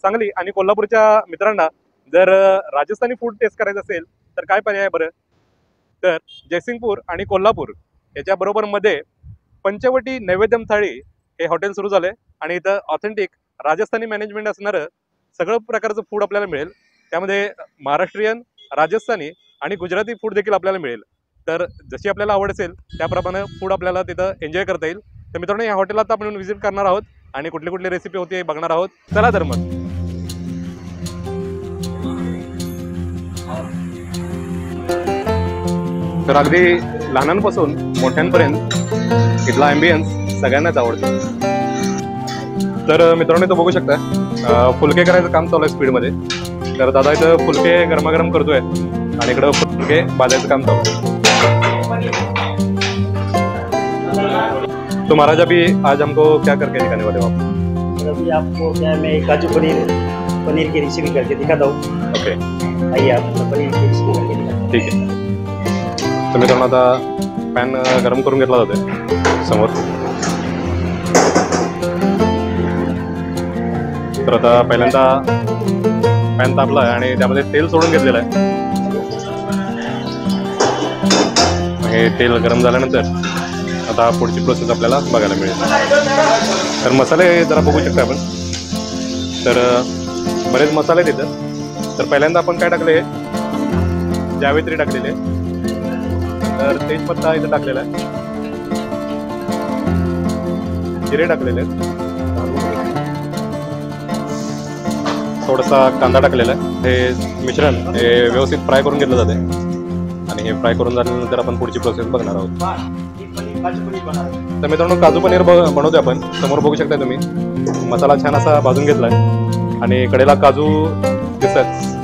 सांगली आणि कोल्हापूरच्या मित्रांना जर राजस्थानी फूड टेस्ट करायचं असेल तर काय पर्याय आहे बरं? तर जयसिंगपूर आणि कोल्हापूर याच्या बरोबर मध्ये पंचवटी नैवेद्यम थाळी हे हॉटेल सुरू झाले आणि इथं ऑथेंटिक राजस्थानी मॅनेजमेंट असणारं सगळं प्रकारचं फूड आपल्याला मिळेल. त्यामध्ये महाराष्ट्रीयन, राजस्थानी आणि गुजराती फूड देखील आपल्याला मिळेल. तर जशी आपल्याला आवड असेल त्याप्रमाणे फूड आपल्याला तिथं एन्जॉय करता येईल. तर मित्रांनो, या हॉटेलला आता आपण व्हिजिट करणार आहोत आणि कुठली कुठली रेसिपी होती हे बघणार आहोत. चला तर मग. तर अगदी लहानांपासून मोठ्यांपर्यंत इथला ॲम्बियन्स सगळ्यांनाच आवडतो. तर मित्रांनो, इथं बघू शकता फुलके करायचं काम चालू आहे स्पीडमध्ये. तर दादा इथं फुलके गरमागरम करतोय आणि इकडं फुलके भाजायचं काम चालू आहे. तो महाराज अभी आज हमको क्या करके दिखाने वाले हो आप? अभी आपको क्या है, मैं काजू पनीर की रेसिपी करके दिखाता हूँ. ओके, आइए आप पनीर की रेसिपी करके दिखाता. ठीक आहे. तर मित्रांनो, आता पॅन गरम करून घेतला जातोय समोर. तर आता पहिल्यांदा पॅन तापला आहे आणि त्यामध्ये तेल सोडून घेतलेलं आहे. हे तेल गरम झाल्यानंतर आता पुढची प्रोसेस आपल्याला बघायला मिळेल. तर मसाले जरा बघू शकता आपण. तर बरेच मसाले तिथं. तर पहिल्यांदा आपण काय टाकले, जावेत्री टाकलेले, तर तेजपत्ता इथं टाकलेला आहे, जिरे टाकलेले आहेत, थोडासा कांदा टाकलेला आहे. हे मिश्रण हे व्यवस्थित फ्राय करून घेतलं जाते आणि हे फ्राय करून झाल्यानंतर आपण पुढची प्रोसेस बघणार आहोत. तर मित्रांनो, काजू पनीर बनवतोय आपण. समोर बघू शकता तुम्ही मसाला छान असा भाजून घेतलाय आणि कडेला काजू दिसत.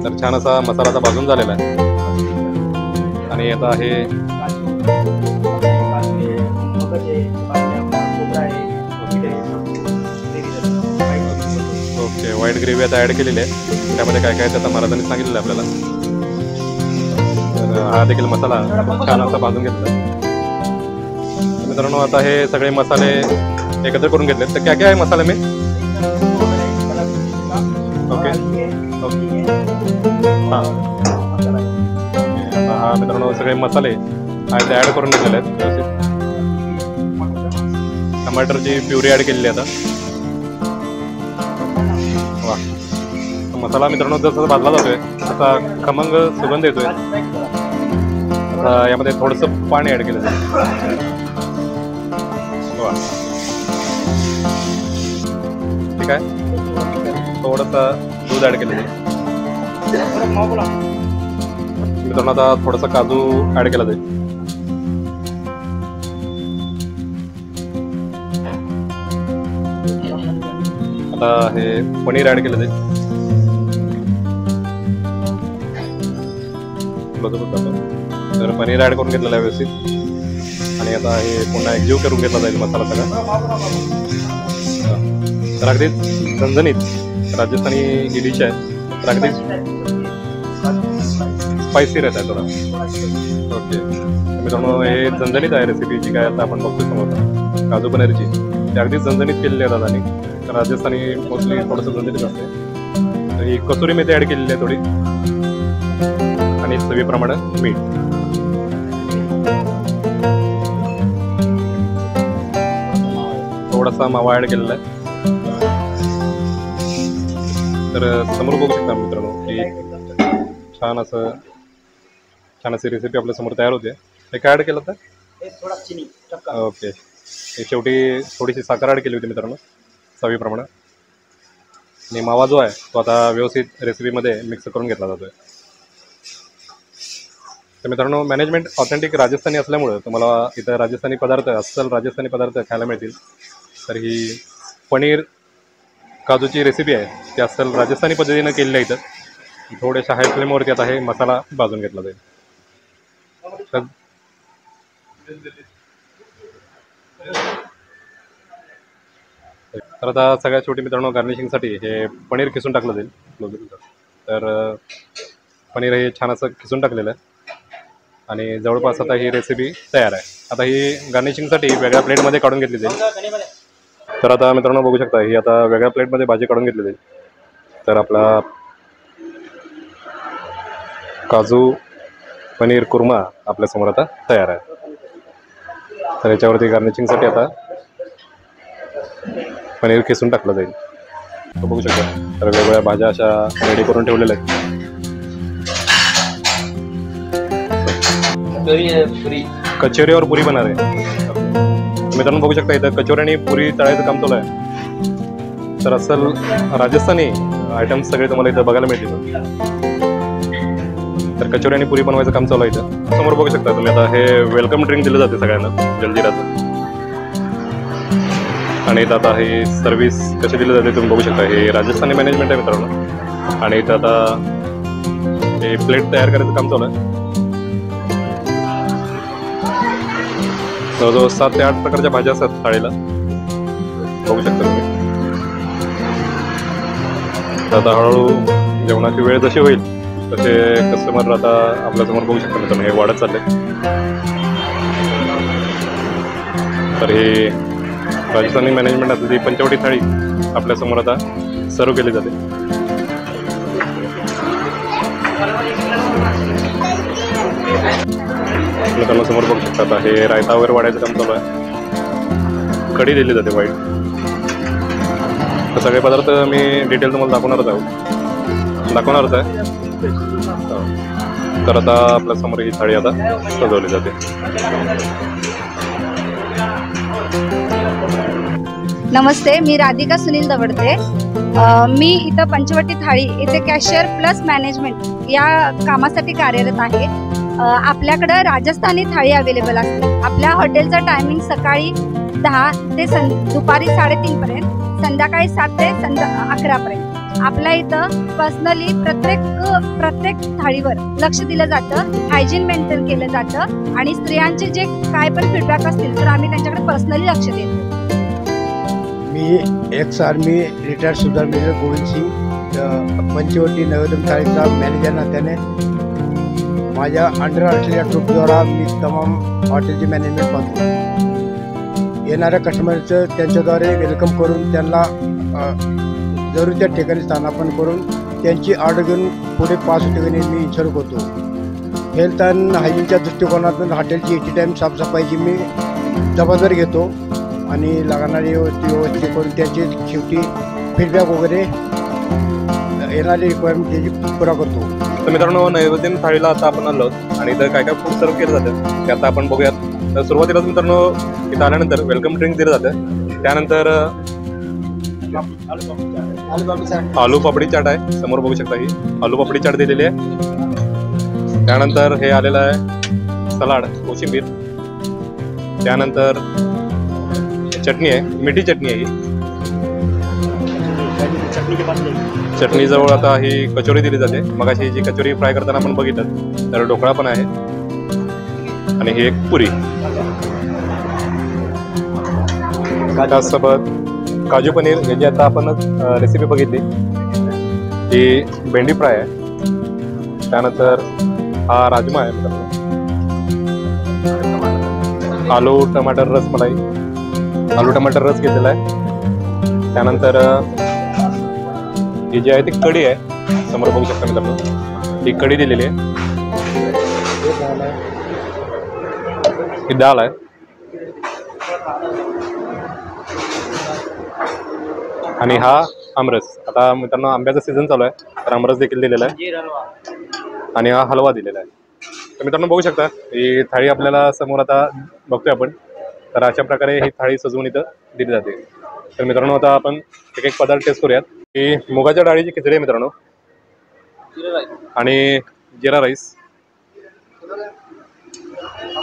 तर छान असा मसाला आता भाजून झालेला आहे आणि आता हे ओके व्हाईट ग्रेव्ही आता ऍड केलेली आहे. त्यामध्ये काय काय त्याचा महाराजांनी सांगितलेलं आहे आपल्याला. तर हा देखील मसाला छान असा भाजून घेतला. मित्रांनो, आता हे सगळे मसाले एकत्र करून घेतले. तर काय काय आहे मसाले मी ओके ओके हां हा मित्रांनो, सगळे मसाले आणि ते ॲड करून घेतलेले आहेत व्यवस्थित. टमाटरची प्युरी ॲड केलेली आहे आता. वा, मसाला मित्रांनो जसा भाजला जातोय तसा खमंग सुगंध येतोय. आता यामध्ये थोडंसं पाणी ॲड केलं जातं. वा, ठीक आहे. थोडंसं दूध ॲड केलं जाईल. मित्रांनो, आता थोडासा काजू ॲड केला जाईल. आता हे पनीर ॲड केलं जाईल. तर पनीर ॲड करून घेतलेलं आहे व्यवस्थित आणि आता हे पुन्हा एकजीव करून घेतला जाईल मसाला सगळा. तर अगदी झणझणीत राजस्थानी ही डिश आहे. तर अगदी स्पायसी राहत आहे थोडा. ओके मित्रांनो, हे झणझणीत आहे रेसिपी जी काय आता आपण बघतो समोर काजू पनीरची. ते अगदी झणझणीत केलेली आहे दादानी. राजस्थानी मोस्टली थोडंसं झणझणीत असते. तर ही कसुरी मेथी ॲड केलेली आहे थोडी आणि चवीप्रमाणे मीठ. थोडासा मावा ॲड केलेला आहे. तर समोर बघू शकता मित्रांनो की छान अशी रेसिपी आपल्या समोर तयार होते. हे काय ॲड केलं तर ओके, हे शेवटी थोडीशी साखर ॲड केली होती मित्रांनो चवीप्रमाणे. आणि मावा जो आहे तो आता व्यवस्थित रेसिपीमध्ये मिक्स करून घेतला जातोय. तर मित्रांनो, मॅनेजमेंट ऑथेंटिक राजस्थानी असल्यामुळं तुम्हाला इथं राजस्थानी पदार्थ, अस्सल राजस्थानी पदार्थ खायला मिळतील. तर ही पनीर काजूची रेसिपी आहे ती अस्सल राजस्थानी पद्धतीनं केलेली आहे. इथं थोड्याशा हाय फ्लेमवरती आता हे मसाला भाजून घेतला जाईल. तर आता सगळ्यात शेवटी मित्रांनो गार्निशिंगसाठी हे पनीर खिसून टाकलं जाईल. तर पनीर हे छान असं खिसून टाकलेलं आहे आणि जवळपास आता ही रेसिपी तयार आहे. आता ही गार्निशिंगसाठी वेगळ्या प्लेटमध्ये काढून घेतली जाईल. तर आता मित्रांनो बघू शकता, ही आता वेगळ्या प्लेटमध्ये भाजी काढून घेतलेली. तर आपला काजू पनीर कुर्मा आपल्यासमोर आता तयार आहे. तर याच्यावरती गार्निशिंगसाठी आता पनीर खिसून टाकलं जाईल. तो बघू शकता. तर वेगवेगळ्या भाज्या अशा रेडी करून ठेवलेल्या आहेत. कचोरी और पुरी बना रहे. मित्रांनो बघू शकता, इथं कचोरी आणि पुरी तळायचं काम चालू आहे. तर असल राजस्थानी आयटम्स सगळे तुम्हाला इथं बघायला मिळतील. तर कचोरी आणि पुरी बनवायचं काम चालू आहे इथं. समोर बघू शकता तुम्ही, आता हे वेलकम ड्रिंक दिलं जाते सगळ्यांना जलजीराचं. आणि इथं आता हे सर्व्हिस कशी दिली जाते तुम्ही बघू शकता. हे राजस्थानी मॅनेजमेंट आहे मित्रांनो. आणि इथं आता हे प्लेट तयार करायचं काम चालू आहे. जवळजवळ 7 ते 8 प्रकारच्या भाज्या असतात थाळीला, बघू शकता तुम्ही. आता हळूहळू जेवणाची वेळ जशी होईल तसे कस्टमर आता आपल्यासमोर बघू शकता मित्रांनो, हे वाढत चालले. तर हे राजस्थानी मॅनेजमेंट असते ती पंचवटी थाळी आपल्यासमोर आता सर्व केली जाते. मित्रांनो समोर बघू शकता, आता हे रायता वगैरे वाढायचं काम चालू आहे. कढी दिली जाते वाईट. तर सगळे पदार्थ मी डिटेल तुम्हाला दाखवणारच आहे. तर आता आपल्यासमोर ही थाळी आता सजवली जाते. नमस्ते, मी राधिका सुनील दवडते. मी इथं पंचवटी थाळी इथे कॅशियर प्लस मॅनेजमेंट या कामासाठी कार्यरत आहे. आपल्याकडं राजस्थानी थाळी अवेलेबल असते. आपल्या हॉटेलचं टायमिंग सकाळी 10 ते दुपारी 3:30 पर्यंत, संध्याकाळी 7 ते 11 पर्यंत. आपल्या इथं पर्सनली प्रत्येक थाळीवर लक्ष दिलं जातं, हायजीन मेंटेन केलं जातं. आणि स्त्रियांचे जे काय पण फीडबॅक असतील तर आम्ही त्यांच्याकडे पर्सनली लक्ष देतो. मी एक्स आर्मी रिटायर्ड सुधार मेजर गोविंद सिंग, पंचवटी नैवेद्य थाळीचा मॅनेजर नात्याने माझ्या अंडर असलेल्या ट्रूपद्वारा मी तमाम हॉटेलची मॅनेजमेंट पाहतो. येणाऱ्या कस्टमरचं त्यांच्याद्वारे वेलकम करून त्यांना जरूर त्या ठिकाणी स्थानापन्न करून त्यांची ऑर्डर घेऊन पुढे पास ठिकाणी मी इन्शॉर करतो. हेल्थ अँड हायजीनच्या दृष्टिकोनातून हॉटेलची एटी टाईम साफसफाईची मी जबाबदारी घेतो आणि लागणारी व्यवस्थित करून त्यांची शेवटी फीडबॅक वगैरे येणारी रिक्वायरमेंट त्याची पुरा करतो. तर मित्रांनो नैवेद्य थाळीला आता आपण आलो आणि इथं काय काय फूड सर्व केलं जातं ते आता आपण बघूयात. तर सुरुवातीलाच मित्रांनो इथं आल्यानंतर वेलकम ड्रिंक दिलं जातं. त्यानंतर आलू पापडी चाट आहे, समोर बघू शकता. ही आलू पापडी चाट दिलेली आहे. त्यानंतर हे आलेलं आहे सलाड कोशिंबीर. त्यानंतर चटणी आहे, मिठी चटणी आहे. ही चटणी जवळ आता ही कचोरी दिली जाते. मगाशी जी कचोरी फ्राय करताना आपण बघितलं तर ढोकळा पण आहे. आणि ही एक पुरी. त्यासोबत काजू पनीर याची आता आपण रेसिपी बघितली, ही भेंडी फ्राय आहे. त्यानंतर हा राजमा आहे मित्रांनो. आलू टमाटर रस मलाई, आलू टमाटर रस घेतलेला आहे. त्यानंतर ही जी आहे ती कढी आहे, समोर बघू शकता मित्रांनो. ही कढी दिलेली आहे. ही डाळ आहे. आणि हा आमरस. आता मित्रांनो आंब्याचा सीझन चालू आहे तर आमरस देखील दिलेला आहे. आणि हा हलवा दिलेला आहे. तर मित्रांनो बघू शकता ही थाळी आपल्याला समोर आता बघतोय आपण. तर अशा प्रकारे ही थाळी सजवून इथं दिली जाते. तर मित्रांनो आता आपण एक एक पदार्थ टेस्ट करूयात. ही मुगाच्या डाळीची खिचडी आहे मित्रांनो, आणि जिरा राईस.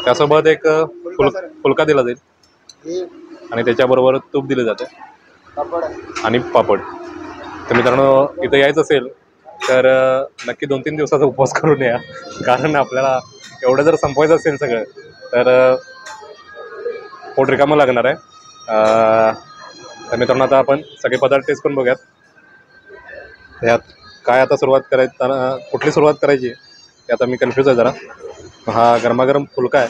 त्यासोबत एक फुलका दिला जाईल आणि त्याच्याबरोबर तूप दिले जाते आणि पापड. तर मित्रांनो इथं यायचं असेल तर नक्की 2-3 दिवसाचा उपवास करून या, कारण आपल्याला एवढं जर संपवायचं असेल सगळं तर पोट रिकामं लागणार आहे. तर मित्रांनो आता आपण सगळे पदार्थ टेस्ट करून बघूयात. ह्यात काय आता सुरुवात करायची, कुठली सुरुवात करायची ते आता मी कन्फ्यूज आहे जरा. हा गरमागरम फुलका आहे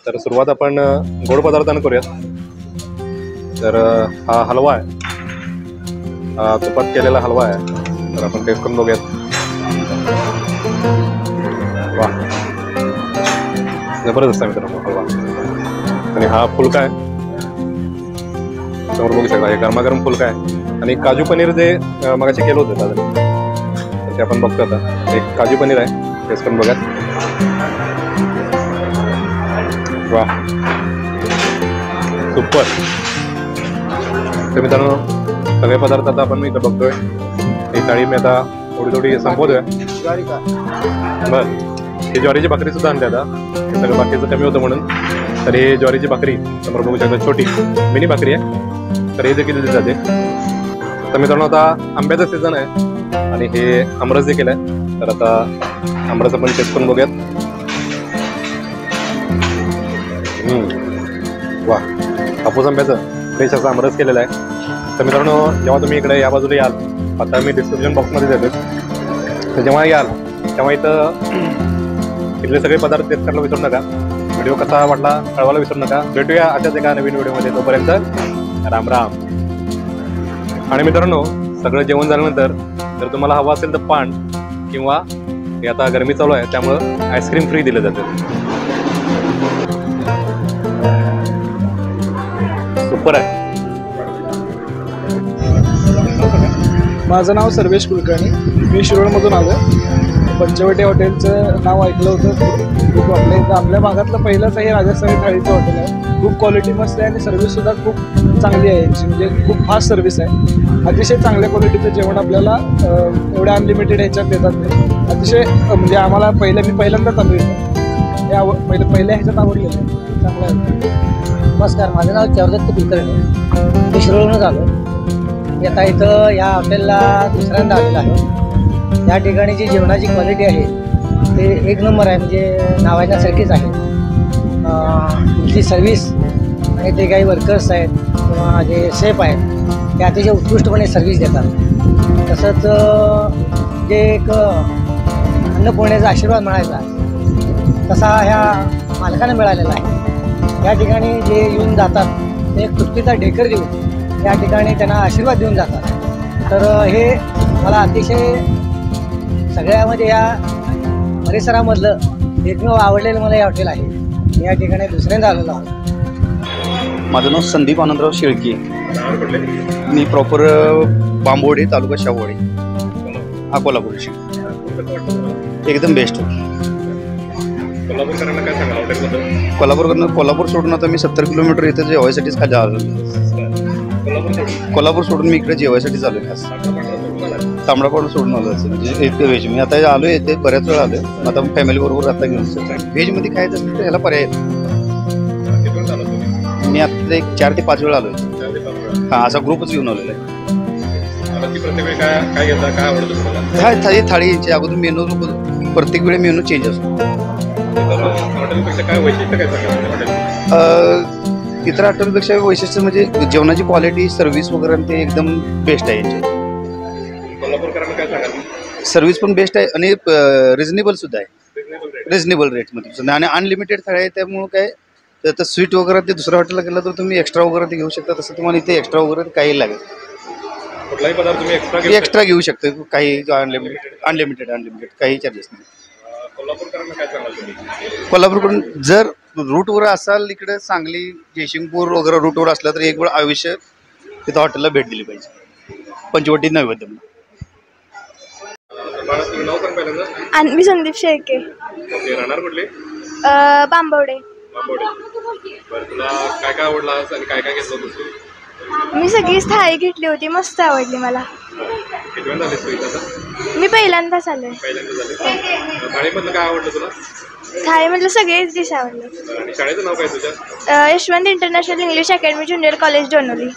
तर सुरुवात आपण गोड पदार्थानं करूयात. तर हा हलवा आहे, हा तुपात केलेला हलवा आहे. तर आपण टेस्ट करून बघूयात. वा, जबरदस्त आहे मित्रांनो हलवा. आणि हा फुलका आहे, समोर बघू शकता. हे गरमागरम फुलका आहे. आणि काजू पनीर जे मगाशी केलं होतं दादा, तर ते आपण बघतो आता. एक काजू पनीर आहे, टेस्ट करून बघूयात. वा, सुपर. तर मित्रांनो सगळे पदार्थ आता आपण इथं बघतोय. ही थाळी मी आता थोडी थोडी संपवतोय. बर, ही ज्वारीची भाकरी सुद्धा आणते आता, हे सगळं बाकीचं कमी होतं म्हणून. तर ही ज्वारीची भाकरी समोर बघू शकता, छोटी मिनी भाकरी आहे. तर हे देखील दिली जाते. तर मित्रांनो आता आंब्याचा सीझन आहे आणि हे आमरस देखील आहे. तर आता आमरस आपण टेस्ट करून बघूयात. वा, हापूस आंब्याचं फ्रेश असं आमरस केलेलं आहे. तर मित्रांनो जेव्हा तुम्ही इकडे या बाजूला याल, आता मी डिस्क्रिप्शन बॉक्समध्ये देतो, तर जेव्हा याल तेव्हा इथं इथले सगळे पदार्थ टेस्ट करायला विसरू नका. व्हिडिओ कसा वाटला कळवायला विसरू नका. भेटूया अशाच एका नवीन व्हिडिओमध्ये. तोपर्यंत राम राम. आणि मित्रांनो सगळं जेवण झाल्यानंतर जर तुम्हाला हवं असेल तर पान किंवा हे आता गरमी चालू आहे त्यामुळं आईस्क्रीम फ्री दिलं जातं. सुपर आहे. माझं नाव सर्वेश कुलकर्णी, मी शिरोळमधून आलो. पंचवटी हॉटेलचं नाव ऐकलं होतं खूप. आपल्या भागातलं पहिलंच हे राजस्थानी थाळीचं हॉटेल आहे. खूप क्वालिटी मस्त आहे आणि सर्व्हिससुद्धा खूप चांगली आहे यांची. म्हणजे खूप फास्ट सर्व्हिस आहे. अतिशय चांगल्या क्वालिटीचं जेवण आपल्याला एवढ्या अनलिमिटेड ह्याच्यात देतात नाही. अतिशय म्हणजे आम्हाला मी पहिल्यांदाच आलो इथं. पहिल्या ह्याच्यात आवडलेलं आहे, चांगलं आहे. नमस्कार, माझं नाव चौदत्त कुलकर्णी, मी शिरोळहूनच आलो. मी आता इथं या हॉटेलला दुसऱ्यांदा आलेलो आहे. या ठिकाणी जी जेवणाची क्वालिटी आहे ते एक नंबर आहे, म्हणजे नावाजण्यासारखीच आहे. इथली सर्व्हिस आणि ते काही वर्कर्स आहेत किंवा जे शेफ आहेत ते अतिशय उत्कृष्टपणे सर्व्हिस देतात. तसंच जे एक अन्नपूर्णेचा आशीर्वाद मिळायचा तसा ह्या मालकांना मिळालेला आहे. या ठिकाणी जे येऊन जातात ते तृप्तीचा ढेकर देऊन या ठिकाणी त्यांना आशीर्वाद देऊन जातात. तर हे मला अतिशय सगळ्यामध्ये या परिसरामधलं एकमेव आवडलेलं मला हे हॉटेल आहे. मी या ठिकाणी दुसऱ्यांदा आलेलो आहोत. माझं नाव संदीप आनंदराव शेळके, मी प्रॉपर बांबोडे, तालुका शाहूवाडी, हा कोल्हापूरची. एकदम बेस्ट. कोल्हापूर सोडून आता मी 70 किलोमीटर इथं जेवायसाठीच खाली आलो. कोल्हापूर सोडून मी इकडे जेवायसाठी आलो. खास तांबडा पाडून सोडून आलो असेल म्हणजे इतकं व्हेज. मी आता आलो येते बऱ्याच वेळा आलो. आता फॅमिली बरोबर आता घेऊन व्हेजमध्ये खायचं असेल तर ह्याला पर्याय. मी आता एक 4 ते 5 वेळा आलो. हां, असा ग्रुपच घेऊन आलेला आहे. थाळी यांची अगोदर मेनू प्रत्येक वेळी मेनू चेंज असतो. इतर हॉटेलपेक्षा वैशिष्ट्य म्हणजे जेवणाची क्वालिटी, सर्व्हिस वगैरे ते एकदम बेस्ट आहे यांची. सर्व्हिस पण बेस्ट आहे आणि रिजनेबल सुद्धा आहे. रिजनेबल रेटमध्ये सुद्धा आणि अनलिमिटेड थाळी आहे. त्यामुळं काय तर स्वीट वगैरे ते दुसऱ्या हॉटेलला गेलं तर तुम्ही एक्स्ट्रा वगैरे ते घेऊ शकता. तसं तुम्हाला इथे एक्स्ट्रा वगैरे काही लागेल. कुठलाही पदार्थ तुम्ही एक्स्ट्रा घेऊ शकतो. काही अनलिमिटेड काही चार्जेस नाही. कोल्हापूरकडून जर रूटवर असाल इकडे सांगली, जयसिंगपूर वगैरे रूटवर असलं तर एक वेळ आयुष्य तिथं हॉटेलला भेट दिली पाहिजे. पंचवटी नैवेद्यम. मी संदीप शेळके, राहणार कुठले? बांबवडे. तुला काय काय आवडलं आणि काय काय घेतलं होतं? मी सगळीच थाळी घेतली होती, मस्त आवडली मला. मी पहिल्यांदाच आले. थाळीमधलं काय आवडलं तुला? थाळीमधलं सगळेच डिश आवडले. आणि शाळेचं नाव काय तुझ्या? Yashwant international English academy junior college डोनोली.